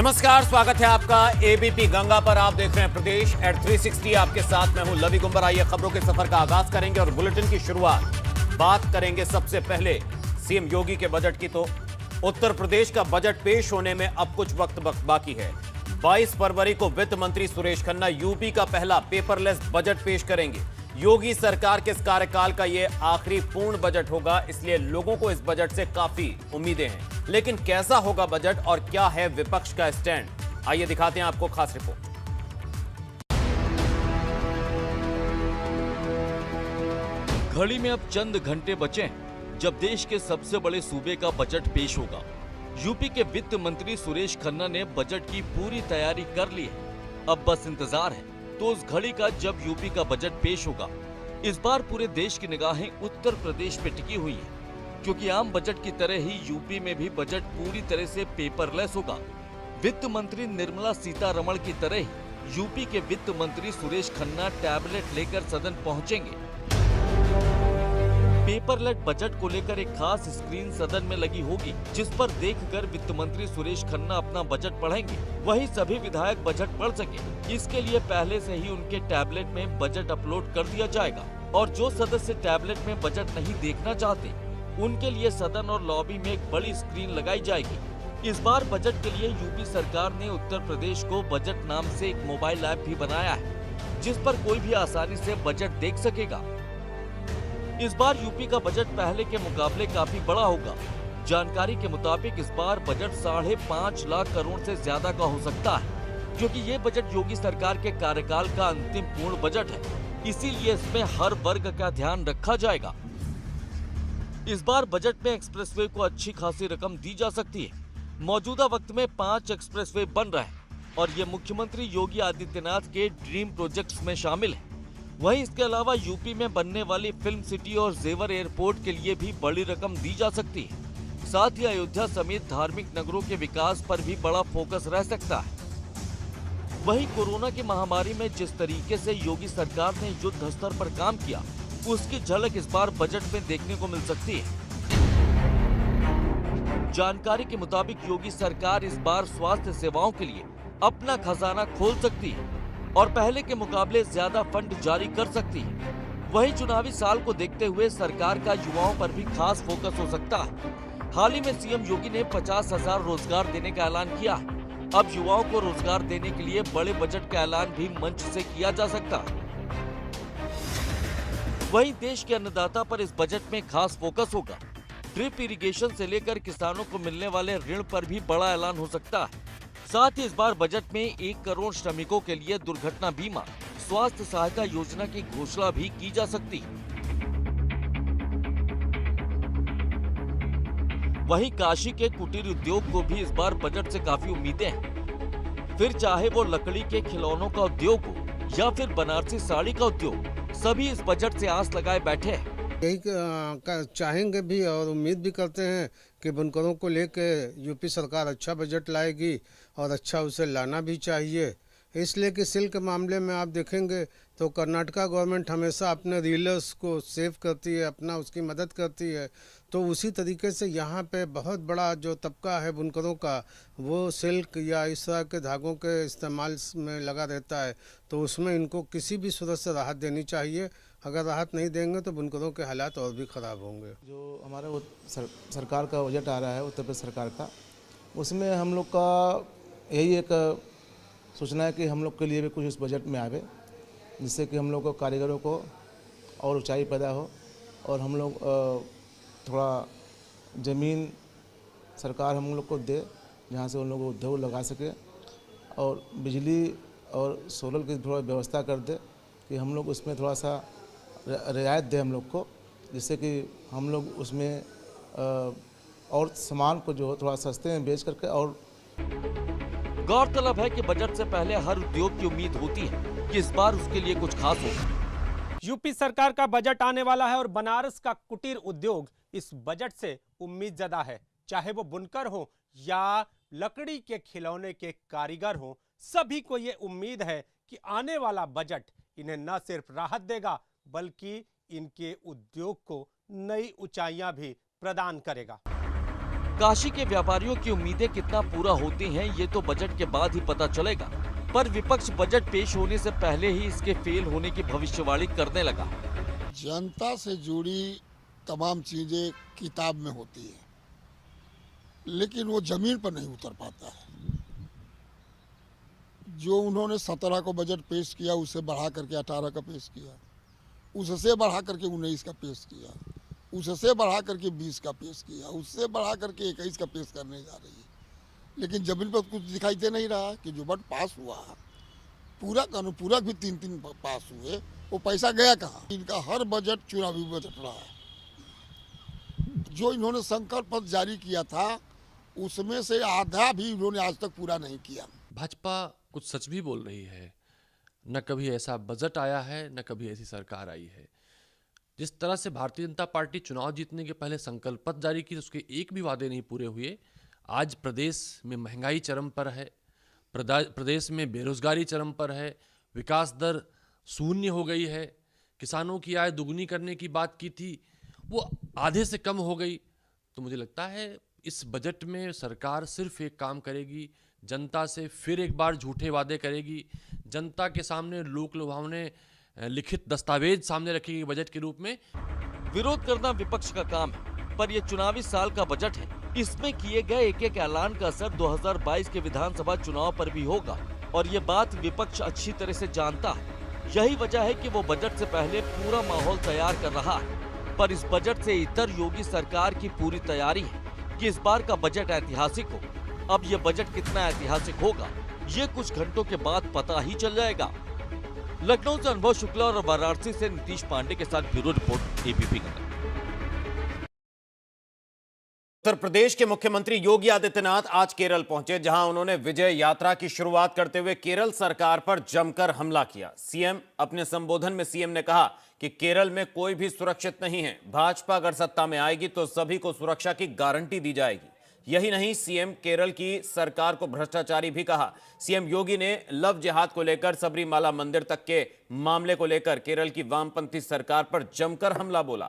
नमस्कार, स्वागत है आपका एबीपी गंगा पर। आप देख रहे हैं प्रदेश एट 360। आपके साथ मैं हूं लवी गुंबर। आइए खबरों के सफर का आगाज करेंगे और बुलेटिन की शुरुआत बात करेंगे सबसे पहले सीएम योगी के बजट की। तो उत्तर प्रदेश का बजट पेश होने में अब कुछ वक्त बाकी है। 22 फरवरी को वित्त मंत्री सुरेश खन्ना यूपी का पहला पेपरलेस बजट पेश करेंगे। योगी सरकार के इस कार्यकाल का यह आखिरी पूर्ण बजट होगा, इसलिए लोगों को इस बजट से काफी उम्मीदें हैं। लेकिन कैसा होगा बजट और क्या है विपक्ष का स्टैंड, आइए दिखाते हैं आपको खास रिपोर्ट। घड़ी में अब चंद घंटे बचे हैं जब देश के सबसे बड़े सूबे का बजट पेश होगा। यूपी के वित्त मंत्री सुरेश खन्ना ने बजट की पूरी तैयारी कर ली है। अब बस इंतजार है तो उस घड़ी का जब यूपी का बजट पेश होगा। इस बार पूरे देश की निगाहें उत्तर प्रदेश पे टिकी हुई है, क्योंकि आम बजट की तरह ही यूपी में भी बजट पूरी तरह से पेपरलेस होगा। वित्त मंत्री निर्मला सीतारमण की तरह ही यूपी के वित्त मंत्री सुरेश खन्ना टैबलेट लेकर सदन पहुंचेंगे। पेपरलेस बजट को लेकर एक खास स्क्रीन सदन में लगी होगी, जिस पर देखकर वित्त मंत्री सुरेश खन्ना अपना बजट पढ़ेंगे। वहीं सभी विधायक बजट पढ़ सके, इसके लिए पहले से ही उनके टैबलेट में बजट अपलोड कर दिया जाएगा। और जो सदस्य टैबलेट में बजट नहीं देखना चाहते, उनके लिए सदन और लॉबी में एक बड़ी स्क्रीन लगाई जाएगी। इस बार बजट के लिए यूपी सरकार ने उत्तर प्रदेश को बजट नाम से एक मोबाइल ऐप भी बनाया है, जिस पर कोई भी आसानी से बजट देख सकेगा। इस बार यूपी का बजट पहले के मुकाबले काफी बड़ा होगा। जानकारी के मुताबिक इस बार बजट 5.5 लाख करोड़ से ज्यादा का हो सकता है, क्योंकि ये बजट योगी सरकार के कार्यकाल का अंतिम पूर्ण बजट है। इसीलिए इसमें हर वर्ग का ध्यान रखा जाएगा। इस बार बजट में एक्सप्रेसवे को अच्छी खासी रकम दी जा सकती है। मौजूदा वक्त में 5 एक्सप्रेसवे बन रहे हैं और ये मुख्यमंत्री योगी आदित्यनाथ के ड्रीम प्रोजेक्ट्स में शामिल है। वहीं इसके अलावा यूपी में बनने वाली फिल्म सिटी और जेवर एयरपोर्ट के लिए भी बड़ी रकम दी जा सकती है। साथ ही अयोध्या समेत धार्मिक नगरों के विकास पर भी बड़ा फोकस रह सकता है। वहीं कोरोना की महामारी में जिस तरीके से योगी सरकार ने युद्ध स्तर पर काम किया, उसकी झलक इस बार बजट में देखने को मिल सकती है। जानकारी के मुताबिक योगी सरकार इस बार स्वास्थ्य सेवाओं के लिए अपना खजाना खोल सकती है और पहले के मुकाबले ज्यादा फंड जारी कर सकती है। वहीं चुनावी साल को देखते हुए सरकार का युवाओं पर भी खास फोकस हो सकता है। हाल ही में सीएम योगी ने 50,000 रोजगार देने का ऐलान किया है। अब युवाओं को रोजगार देने के लिए बड़े बजट का ऐलान भी मंच से किया जा सकता है। वहीं देश के अन्नदाता पर इस बजट में खास फोकस होगा। ड्रिप इरिगेशन से लेकर किसानों को मिलने वाले ऋण पर भी बड़ा ऐलान हो सकता है। साथ ही इस बार बजट में 1 करोड़ श्रमिकों के लिए दुर्घटना बीमा, स्वास्थ्य सहायता योजना की घोषणा भी की जा सकती है। वहीं काशी के कुटीर उद्योग को भी इस बार बजट से काफी उम्मीदें हैं। फिर चाहे वो लकड़ी के खिलौनों का उद्योग हो या फिर बनारसी साड़ी का उद्योग, सभी इस बजट से आस लगाए बैठे हैं। यही चाहेंगे भी और उम्मीद भी करते हैं कि बुनकरों को लेके यूपी सरकार अच्छा बजट लाएगी और अच्छा उसे लाना भी चाहिए। इसलिए कि सिल्क मामले में आप देखेंगे तो कर्नाटका गवर्नमेंट हमेशा अपने रीलर्स को सेव करती है, अपना उसकी मदद करती है। तो उसी तरीके से यहाँ पे बहुत बड़ा जो तबका है बुनकरों का, वो सिल्क या इस तरह के धागों के इस्तेमाल में लगा रहता है। तो उसमें इनको किसी भी सूरत से राहत देनी चाहिए। अगर राहत नहीं देंगे तो बुनकरों के हालात और भी ख़राब होंगे। जो हमारा वो सरकार का बजट आ रहा है उत्तर प्रदेश सरकार का, उसमें हम लोग का यही एक सोचना है कि हम लोग के लिए भी कुछ इस बजट में आवे, जिससे कि हम लोग को कारीगरों को और ऊंचाई पैदा हो और हम लोग थोड़ा ज़मीन सरकार हम लोग को दे, जहाँ से उन लोग उद्योग लगा सके और बिजली और सोलर की थोड़ा व्यवस्था कर दे कि हम लोग उसमें थोड़ा सा रियायत दे हम लोग को, जिससे कि हम लोग उसमें और सामान को जो थोड़ा सस्ते में बेच करके। और गौरतलब है कि बजट से पहले हर उद्योग की उम्मीद होती है कि इस बार उसके लिए कुछ खास होगा। यूपी सरकार का बजट आने वाला है और बनारस का कुटीर उद्योग इस बजट से उम्मीद ज़्यादा है। चाहे वो बुनकर हो या लकड़ी के खिलौने के कारीगर हो, सभी को ये उम्मीद है कि आने वाला बजट इन्हें न सिर्फ राहत देगा बल्कि इनके उद्योग को नई ऊंचाइयां भी प्रदान करेगा। काशी के व्यापारियों की उम्मीदें कितना पूरा होती हैं ये तो बजट के बाद ही पता चलेगा, पर विपक्ष बजट पेश होने से पहले ही इसके फेल होने की भविष्यवाणी करने लगा। जनता से जुड़ी तमाम चीजें किताब में होती है, लेकिन वो जमीन पर नहीं उतर पाता है। जो उन्होंने 17 को बजट पेश किया उसे बढ़ा करके 18 का पेश किया, उससे बढ़ा करके 19 का पेश किया, उससे बढ़ा करके 20 का पेश किया, उससे बढ़ा करके 21 का पेश करने जा रही है। लेकिन जमीन पर कुछ दिखाई दे नहीं रहा कि जो बजट पास हुआ पूरा कानून पूरा भी 3 पास हुए, वो पैसा गया कहाँ? इनका हर बजट चुनावी बजट रहा है। जो इन्होंने संकल्प पत्र जारी किया था उसमें से आधा भी इन्होंने आज तक पूरा नहीं किया। भाजपा कुछ सच भी बोल रही है, न कभी ऐसा बजट आया है न कभी ऐसी सरकार आई है। जिस तरह से भारतीय जनता पार्टी चुनाव जीतने के पहले संकल्प पत्र जारी की, उसके एक भी वादे नहीं पूरे हुए। आज प्रदेश में महंगाई चरम पर है, प्रदेश में बेरोजगारी चरम पर है, विकास दर शून्य हो गई है, किसानों की आय दुगनी करने की बात की थी वो आधे से कम हो गई। तो मुझे लगता है इस बजट में सरकार सिर्फ एक काम करेगी, जनता से फिर एक बार झूठे वादे करेगी, जनता के सामने लोक लुभावने लिखित दस्तावेज सामने रखेगी बजट के रूप में। विरोध करना विपक्ष का काम है, पर यह चुनावी साल का बजट है। इसमें किए गए एक एक ऐलान का असर 2022 के विधानसभा चुनाव पर भी होगा और ये बात विपक्ष अच्छी तरह से जानता है। यही वजह है कि वो बजट से पहले पूरा माहौल तैयार कर रहा है। पर इस बजट से इतर योगी सरकार की पूरी तैयारी है कि इस बार का बजट ऐतिहासिक हो। अब ये बजट कितना ऐतिहासिक होगा ये कुछ घंटों के बाद पता ही चल जाएगा। लखनऊ से अनुभव शुक्ला और वाराणसी से नीतीश पांडे के साथ bureau report ABP Ganga. Uttar Pradesh के मुख्यमंत्री योगी आदित्यनाथ आज केरल पहुंचे, जहां उन्होंने विजय यात्रा की शुरुआत करते हुए केरल सरकार पर जमकर हमला किया। सीएम अपने संबोधन में सीएम ने कहा कि केरल में कोई भी सुरक्षित नहीं है, भाजपा अगर सत्ता में आएगी तो सभी को सुरक्षा की गारंटी दी जाएगी। यही नहीं, सीएम केरल की सरकार को भ्रष्टाचारी भी कहा। सीएम योगी ने लव जिहाद को लेकर सबरीमाला मंदिर तक के मामले को लेकर केरल की वामपंथी सरकार पर जमकर हमला बोला।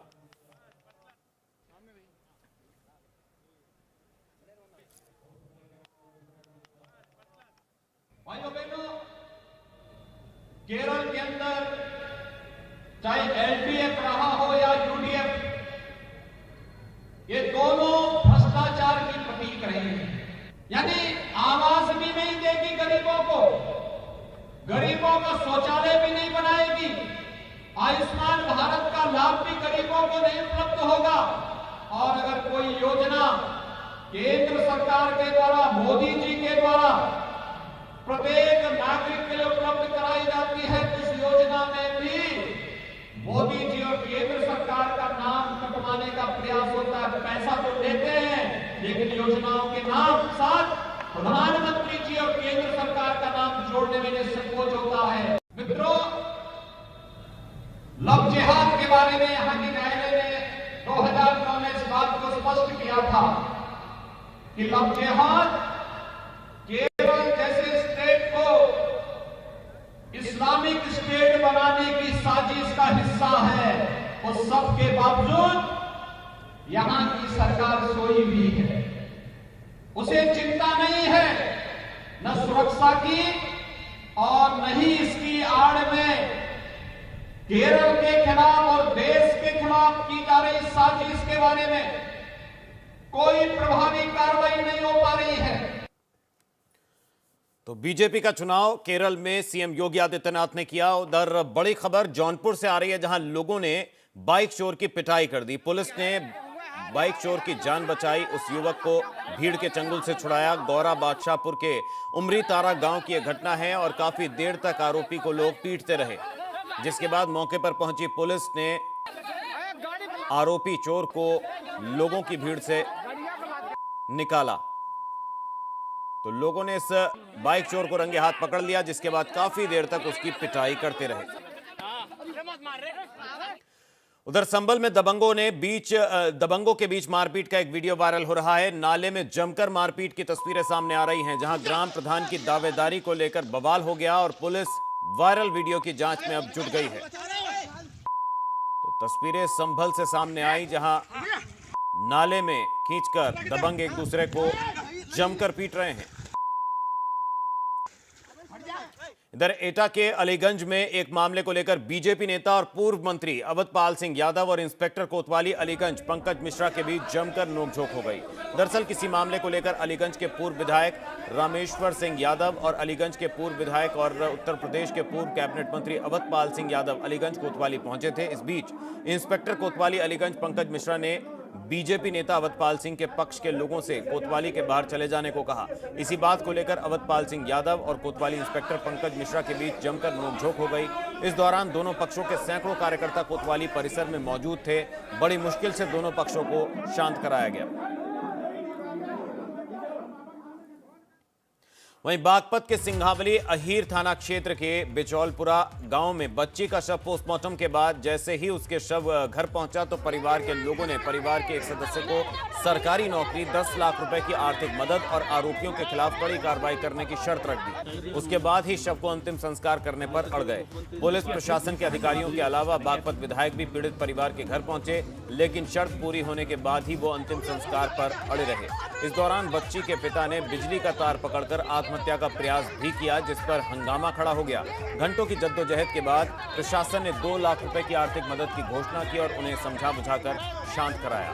भाइयों बहनों, केरल के अंदर चाहे एलडीएफ रहा हो या यूडीएफ, ये दोनों भ्रष्टाचार की प्रतीक रहे हैं। यानी आवास भी नहीं देगी गरीबों को, गरीबों का शौचालय भी नहीं बनाएगी, आयुष्मान भारत का लाभ भी गरीबों को नहीं उपलब्ध होगा। और अगर कोई योजना केंद्र सरकार के द्वारा, मोदी जी के द्वारा प्रत्येक नागरिक के लिए उपलब्ध कराई जाती है, तो इस योजना में भी मोदी जी और केंद्र सरकार का नाम कटवाने का प्रयास होता है। पैसा तो देते हैं, लेकिन योजनाओं के नाम साथ प्रधानमंत्री जी और केंद्र सरकार का नाम जोड़ने में संकोच होता है। मित्रों, लव जिहाद के बारे में यहां की न्यायालय ने 2009 में इस बात को स्पष्ट किया था कि लव जिहाद केरल जैसे स्टेट को इस्लामिक स्टेट बनाने की साजिश का हिस्सा है। और सबके बावजूद यहां की सरकार सोई हुई है, उसे चिंता नहीं है न सुरक्षा की और न ही इसकी आड़ में केरल के खिलाफ और देश के खिलाफ की जा रही साजिश के बारे में कोई प्रभावी कार्रवाई नहीं हो पा रही है। तो बीजेपी का चुनाव केरल में सीएम योगी आदित्यनाथ ने किया। उधर बड़ी खबर जौनपुर से आ रही है, जहां लोगों ने बाइक चोर की पिटाई कर दी। पुलिस ने बाइक चोर की जान बचाई, उस युवक को भीड़ के चंगुल से छुड़ाया। गौरा बादशाहपुर के उमरी तारा गांव की यह घटना है और काफी देर तक आरोपी को लोग पीटते रहे, जिसके बाद मौके पर पहुंची पुलिस ने आरोपी चोर को लोगों की भीड़ से निकाला। तो लोगों ने इस बाइक चोर को रंगे हाथ पकड़ लिया, जिसके बाद काफी देर तक उसकी पिटाई करते रहे। उधर संभल में दबंगों के बीच मारपीट का एक वीडियो वायरल हो रहा है। नाले में जमकर मारपीट की तस्वीरें सामने आ रही हैं, जहां ग्राम प्रधान की दावेदारी को लेकर बवाल हो गया और पुलिस वायरल वीडियो की जांच में अब जुट गई है। तो तस्वीरें संभल से सामने आई, जहां नाले में खींचकर दबंग एक दूसरे को जमकर पीट रहे हैं। इधर एटा के अलीगंज में एक मामले को लेकर बीजेपी नेता और पूर्व मंत्री अवधपाल सिंह यादव और इंस्पेक्टर कोतवाली अलीगंज पंकज मिश्रा के बीच जमकर नोकझोंक हो गई। दरअसल किसी मामले को लेकर अलीगंज के पूर्व विधायक रामेश्वर सिंह यादव और अलीगंज के पूर्व विधायक और उत्तर प्रदेश के पूर्व कैबिनेट मंत्री अवधपाल सिंह यादव अलीगंज कोतवाली पहुंचे थे। इस बीच इंस्पेक्टर कोतवाली अलीगंज पंकज मिश्रा ने बीजेपी नेता अवधपाल सिंह के पक्ष के लोगों से कोतवाली के बाहर चले जाने को कहा। इसी बात को लेकर अवधपाल सिंह यादव और कोतवाली इंस्पेक्टर पंकज मिश्रा के बीच जमकर नोकझोंक हो गई। इस दौरान दोनों पक्षों के सैकड़ों कार्यकर्ता कोतवाली परिसर में मौजूद थे। बड़ी मुश्किल से दोनों पक्षों को शांत कराया गया। वहीं बागपत के सिंघावली अहीर थाना क्षेत्र के बिचौलपुरा गांव में बच्ची का शव पोस्टमार्टम के बाद जैसे ही उसके शव घर पहुंचा तो परिवार के लोगों ने परिवार के एक सदस्य को सरकारी नौकरी, 10 लाख रुपए की आर्थिक मदद और आरोपियों के खिलाफ कड़ी कार्रवाई करने की शर्त रख दी। उसके बाद ही शव को अंतिम संस्कार करने पर अड़ गए। पुलिस प्रशासन के अधिकारियों के अलावा बागपत विधायक भी पीड़ित परिवार के घर पहुंचे, लेकिन शर्त पूरी होने के बाद ही वो अंतिम संस्कार पर अड़े रहे। इस दौरान बच्ची के पिता ने बिजली का तार पकड़कर आत्महत्या का प्रयास भी किया, जिस पर हंगामा खड़ा हो गया। घंटों की जद्दोजहद के बाद प्रशासन ने 2 लाख रुपए की आर्थिक मदद की घोषणा की और उन्हें समझा बुझाकर शांत कराया।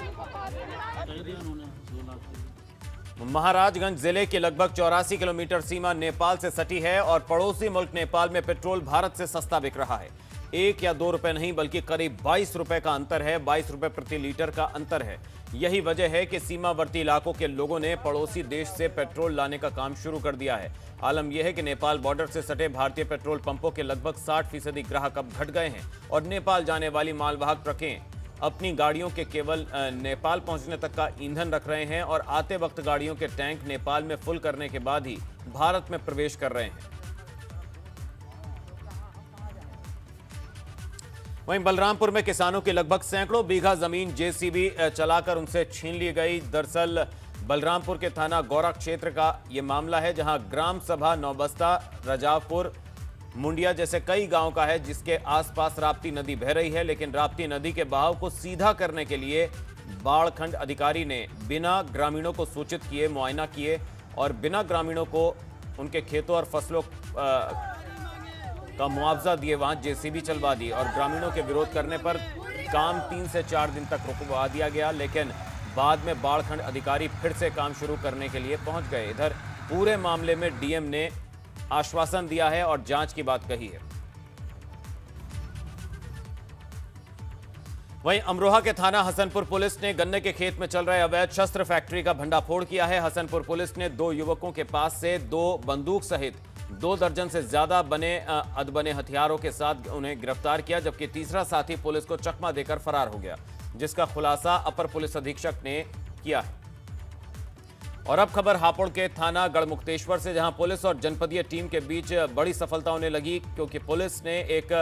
महाराजगंज जिले की लगभग 84 किलोमीटर सीमा नेपाल से सटी है और पड़ोसी मुल्क नेपाल में पेट्रोल भारत से सस्ता बिक रहा है। 1 या 2 रुपए नहीं बल्कि करीब 22 रुपए का अंतर है। 22 रुपए प्रति लीटर का अंतर है। यही वजह है कि सीमावर्ती इलाकों के लोगों ने पड़ोसी देश से पेट्रोल लाने का काम शुरू कर दिया है। आलम यह है कि नेपाल बॉर्डर से सटे भारतीय पेट्रोल पंपों के लगभग 60% ग्राहक अब घट गए हैं और नेपाल जाने वाली मालवाहक ट्रकें अपनी गाड़ियों के केवल नेपाल पहुंचने तक का ईंधन रख रहे हैं और आते वक्त गाड़ियों के टैंक नेपाल में फुल करने के बाद ही भारत में प्रवेश कर रहे हैं। वहीं बलरामपुर में किसानों की लगभग सैकड़ों बीघा जमीन जेसीबी चलाकर उनसे छीन ली गई। दरअसल बलरामपुर के थाना गौरा क्षेत्र का यह मामला है, जहां ग्राम सभा नौबस्ता, रजापुर, मुंडिया जैसे कई गांव का है, जिसके आसपास राप्ती नदी बह रही है। लेकिन राप्ती नदी के बहाव को सीधा करने के लिए बाढ़खंड अधिकारी ने बिना ग्रामीणों को सूचित किए मुआयना किए और बिना ग्रामीणों को उनके खेतों और फसलों का मुआवजा दिए वहां जेसीबी चलवा दी और ग्रामीणों के विरोध करने पर काम 3 से 4 दिन तक रुकवा दिया गया। लेकिन बाद में बाढ़खंड अधिकारी फिर से काम शुरू करने के लिए पहुंच गए। इधर पूरे मामले में डीएम ने आश्वासन दिया है और जांच की बात कही है। वहीं अमरोहा के थाना हसनपुर पुलिस ने गन्ने के खेत में चल रहे अवैध शस्त्र फैक्ट्री का भंडाफोड़ किया है। हसनपुर पुलिस ने 2 युवकों के पास से 2 बंदूक सहित 2 दर्जन से ज्यादा अधबने हथियारों के साथ उन्हें गिरफ्तार किया, जबकि तीसरा साथी पुलिस को चकमा देकर फरार हो गया, जिसका खुलासा अपर पुलिस अधीक्षक ने किया है। और अब खबर हापुड़ के थाना गढ़मुक्तेश्वर से, जहां पुलिस और जनपदीय टीम के बीच बड़ी सफलता होने लगी, क्योंकि पुलिस ने एक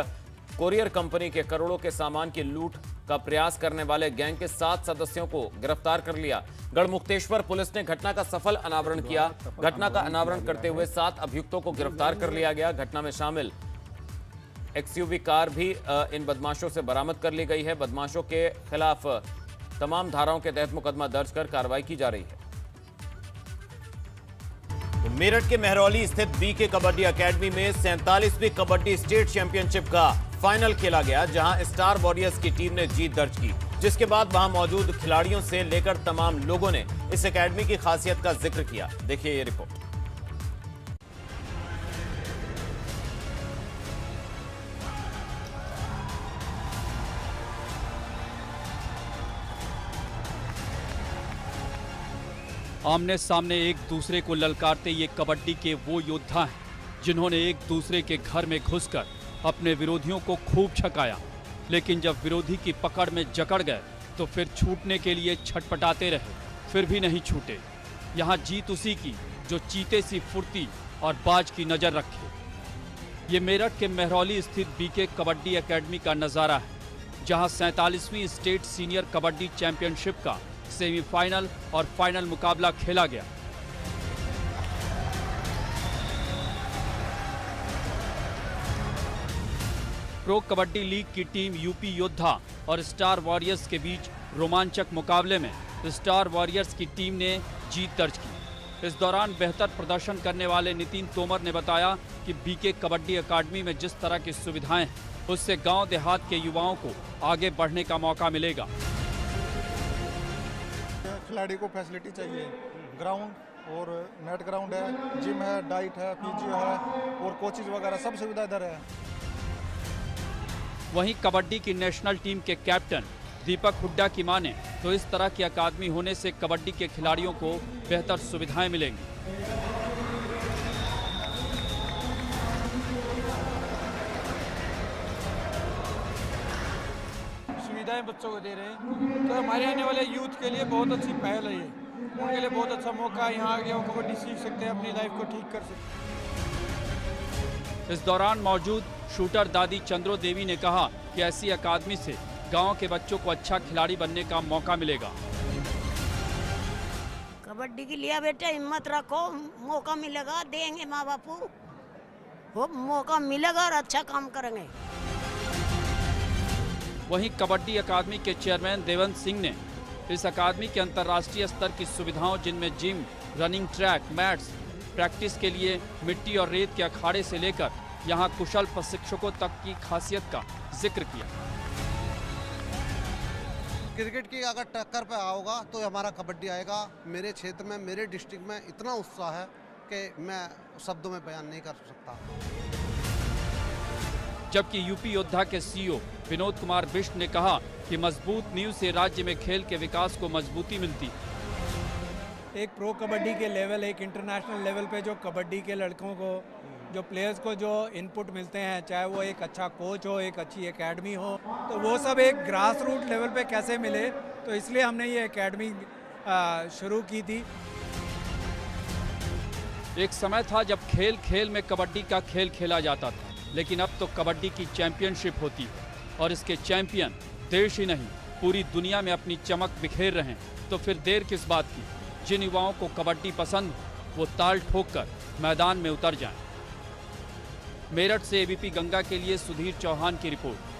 कोरियर कंपनी के करोड़ों के सामान की लूट का प्रयास करने वाले गैंग के 7 सदस्यों को गिरफ्तार कर लिया। गढ़मुक्तेश्वर पुलिस ने घटना का सफल अनावरण किया। घटना का अनावरण करते हुए 7 अभियुक्तों को गिरफ्तार कर लिया गया। घटना में शामिल एक्सयूवी कार भी इन बदमाशों से बरामद कर ली गई है। बदमाशों के खिलाफ तमाम धाराओं के तहत मुकदमा दर्ज कर कार्रवाई की जा रही है। मेरठ के मेहरौली स्थित बीके कबड्डी एकेडमी में 47वीं कबड्डी स्टेट चैंपियनशिप का फाइनल खेला गया, जहां स्टार वॉरियर्स की टीम ने जीत दर्ज की, जिसके बाद वहां मौजूद खिलाड़ियों से लेकर तमाम लोगों ने इस एकेडमी की खासियत का जिक्र किया। देखिए ये रिपोर्ट। आमने सामने एक दूसरे को ललकारते ये कबड्डी के वो योद्धा हैं जिन्होंने एक दूसरे के घर में घुसकर अपने विरोधियों को खूब छकाया, लेकिन जब विरोधी की पकड़ में जकड़ गए तो फिर छूटने के लिए छटपटाते रहे, फिर भी नहीं छूटे। यहाँ जीत उसी की जो चीते सी फुर्ती और बाज की नज़र रखे। ये मेरठ के मेहरौली स्थित बीके कबड्डी एकेडमी का नज़ारा है, जहाँ 47वीं स्टेट सीनियर कबड्डी चैंपियनशिप का सेमीफाइनल और फाइनल मुकाबला खेला गया। प्रो कबड्डी लीग की टीम यूपी योद्धा और स्टार वॉरियर्स के बीच रोमांचक मुकाबले में स्टार वॉरियर्स की टीम ने जीत दर्ज की। इस दौरान बेहतर प्रदर्शन करने वाले नितिन तोमर ने बताया कि बीके कबड्डी अकादमी में जिस तरह की सुविधाएं हैं, उससे गांव देहात के युवाओं को आगे बढ़ने का मौका मिलेगा। खिलाड़ी को फैसिलिटी चाहिए, ग्राउंड और नेट ग्राउंड है, जिम है, डाइट है, फिजियो है और कोचेज वगैरह सब सुविधा इधर है। वहीं कबड्डी की नेशनल टीम के कैप्टन दीपक हुड्डा की माने तो इस तरह की अकादमी होने से कबड्डी के खिलाड़ियों को बेहतर सुविधाएं मिलेंगी। सुविधाएं बच्चों को दे रहे हैं, तो हमारे आने वाले यूथ के लिए बहुत अच्छी पहल है ये। उनके लिए बहुत अच्छा मौका है, यहाँ आगे वो कबड्डी सीख सकते हैं, अपनी लाइफ को ठीक कर सकते हैं। इस दौरान मौजूद शूटर दादी चंद्रो देवी ने कहा कि ऐसी अकादमी से गांव के बच्चों को अच्छा खिलाड़ी बनने का मौका मिलेगा। कबड्डी के लिए बेटा हिम्मत रखो, मौका मिलेगा, देंगे माँ बापू, वो मौका मिलेगा और अच्छा काम करेंगे। वहीं कबड्डी अकादमी के चेयरमैन देवंत सिंह ने इस अकादमी के अंतर्राष्ट्रीय स्तर की सुविधाओं, जिनमें gym, running track, mats, practice के लिए मिट्टी और रेत के अखाड़े से लेकर यहां कुशल प्रशिक्षकों तक की खासियत का जिक्र किया। क्रिकेट की अगर टक्कर पे आओगा तो हमारा कबड्डी आएगा। मेरे क्षेत्र में, मेरे डिस्ट्रिक्ट में इतना उत्साह है कि मैं शब्दों में बयान नहीं कर सकता। जबकि यूपी योद्धा के सीईओ विनोद कुमार बिष्ट ने कहा कि मजबूत नींव से राज्य में खेल के विकास को मजबूती मिलती। एक प्रो कबड्डी के लेवल, एक इंटरनेशनल लेवल पे जो कबड्डी के लड़कों को, जो प्लेयर्स को जो इनपुट मिलते हैं, चाहे वो एक अच्छा कोच हो, एक अच्छी एकेडमी हो, तो वो सब एक ग्रास रूट लेवल पे कैसे मिले, तो इसलिए हमने ये एकेडमी शुरू की थी। एक समय था जब खेल खेल में कबड्डी का खेल खेला जाता था, लेकिन अब तो कबड्डी की चैंपियनशिप होती है और इसके चैंपियन देश ही नहीं पूरी दुनिया में अपनी चमक बिखेर रहे हैं। तो फिर देर किस बात की? जिन युवाओं को कबड्डी पसंद वो ताल ठोककर मैदान में उतर जाएं। मेरठ से एबीपी गंगा के लिए सुधीर चौहान की रिपोर्ट।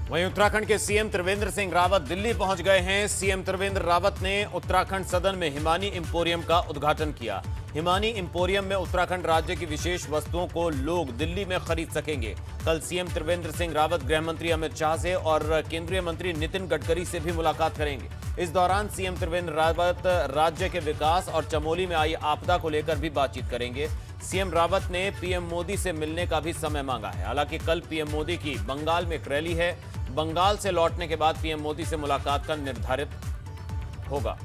वहीं उत्तराखंड के सीएम त्रिवेंद्र सिंह रावत दिल्ली पहुंच गए हैं। सीएम त्रिवेंद्र रावत ने उत्तराखंड सदन में हिमानी इंपोरियम का उद्घाटन किया। हिमानी इंपोरियम में उत्तराखंड राज्य की विशेष वस्तुओं को लोग दिल्ली में खरीद सकेंगे। कल सीएम त्रिवेंद्र सिंह रावत गृह मंत्री अमित शाह से और केंद्रीय मंत्री नितिन गडकरी से भी मुलाकात करेंगे। इस दौरान सीएम त्रिवेंद्र रावत राज्य के विकास और चमोली में आई आपदा को लेकर भी बातचीत करेंगे। सीएम रावत ने पीएम मोदी से मिलने का भी समय मांगा है। हालांकि कल पीएम मोदी की बंगाल में एक रैली है। बंगाल से लौटने के बाद पीएम मोदी से मुलाकात का निर्धारित होगा।